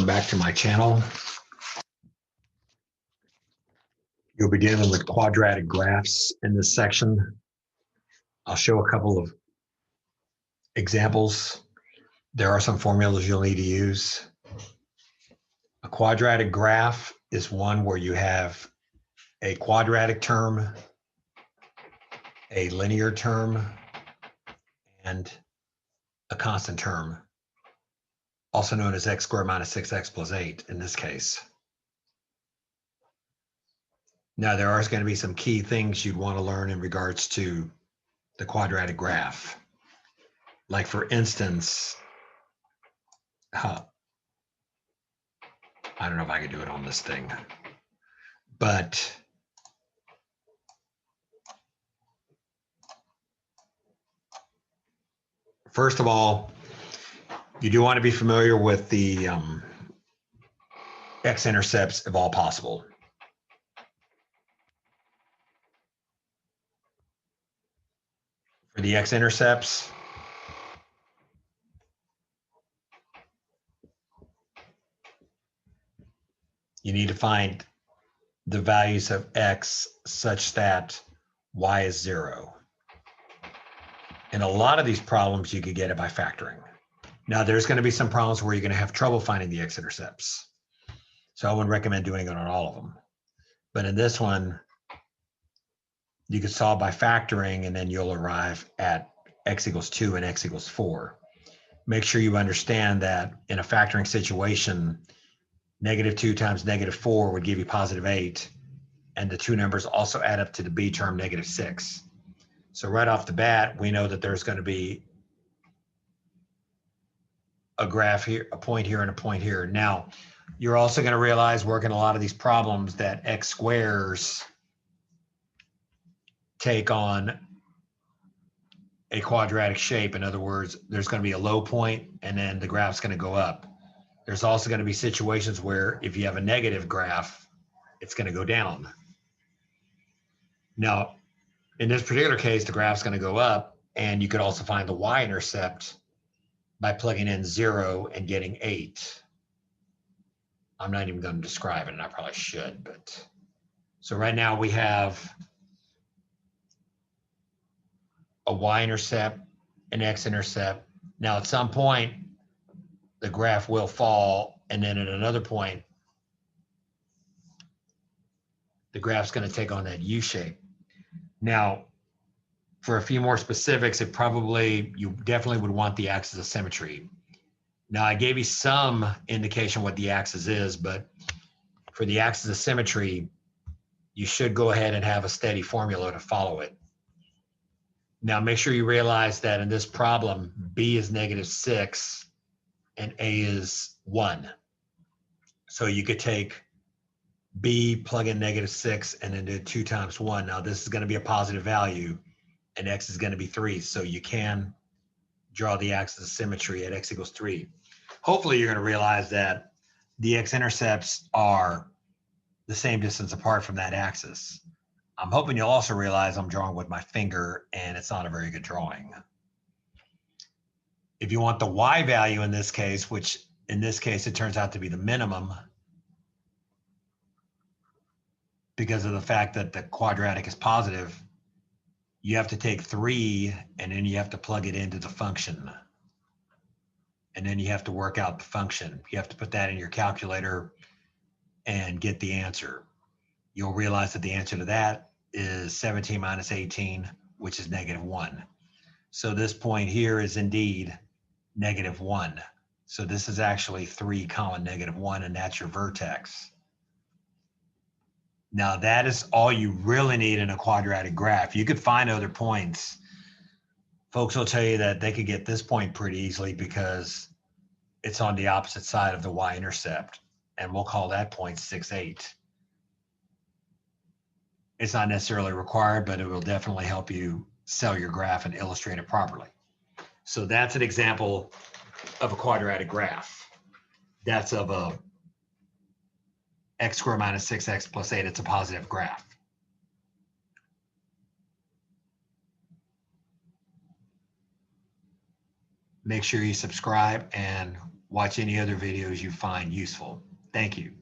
welcome back to my channel. You'll be dealing with quadratic graphs in this section. I'll show a couple of examples. There are some formulas you'll need to use. A quadratic graph is one where you have a quadratic term, a linear term, and a constant term, also known as x squared minus 6x plus 8 in this case. Now, there are going to be some key things you'd want to learn in regards to the quadratic graph. Like, for instance, I don't know if I could do it on this thing, but first of all, you do want to be familiar with the x-intercepts if all possible. For the x-intercepts, you need to find the values of x such that y is 0. In a lot of these problems, you could get it by factoring. Now, there's going to be some problems where you're going to have trouble finding the x-intercepts. So I wouldn't recommend doing it on all of them. But in this one, you could solve by factoring, and then you'll arrive at x equals 2 and x equals 4. Make sure you understand that in a factoring situation, -2 times -4 would give you +8, and the two numbers also add up to the b term, -6. So right off the bat, we know that there's going to be a graph here, a point here, and a point here. Now, you're also going to realize working a lot of these problems that x squares take on a quadratic shape. In other words, there's going to be a low point, and then the graph's going to go up. There's also going to be situations where if you have a negative graph, it's going to go down. Now, in this particular case, the graph's going to go up, and you could also find the y-intercept by plugging in 0 and getting 8. I'm not even going to describe it, and I probably should, but so right now we have a y-intercept, an x-intercept. Now, at some point, the graph will fall, and then at another point, the graph's going to take on that U shape. Now, for a few more specifics, you definitely would want the axis of symmetry. Now, I gave you some indication what the axis is, but for the axis of symmetry, you should go ahead and have a steady formula to follow it. Now, make sure you realize that in this problem, b is -6 and a is 1. So you could take b, plug in -6, and then do 2 times 1. Now, this is going to be a positive value, and x is going to be 3. So you can draw the axis of symmetry at x equals 3. Hopefully, you're going to realize that the x-intercepts are the same distance apart from that axis. I'm hoping you'll also realize I'm drawing with my finger, and it's not a very good drawing. If you want the y value in this case, which in this case, it turns out to be the minimum because of the fact that the quadratic is positive, you have to take 3, and then you have to plug it into the function. And then you have to work out the function. You have to put that in your calculator and get the answer. You'll realize that the answer to that is 17 minus 18, which is -1. So this point here is indeed -1. So this is actually 3, -1, and that's your vertex. Now, that is all you really need in a quadratic graph. You could find other points. Folks will tell you that they could get this point pretty easily because it's on the opposite side of the y-intercept, and we'll call that point 6, 8. It's not necessarily required, but it will definitely help you sell your graph and illustrate it properly. So that's an example of a quadratic graph. That's of a x squared minus 6x plus 8. It's a positive graph. Make sure you subscribe, and watch any other videos you find useful. Thank you.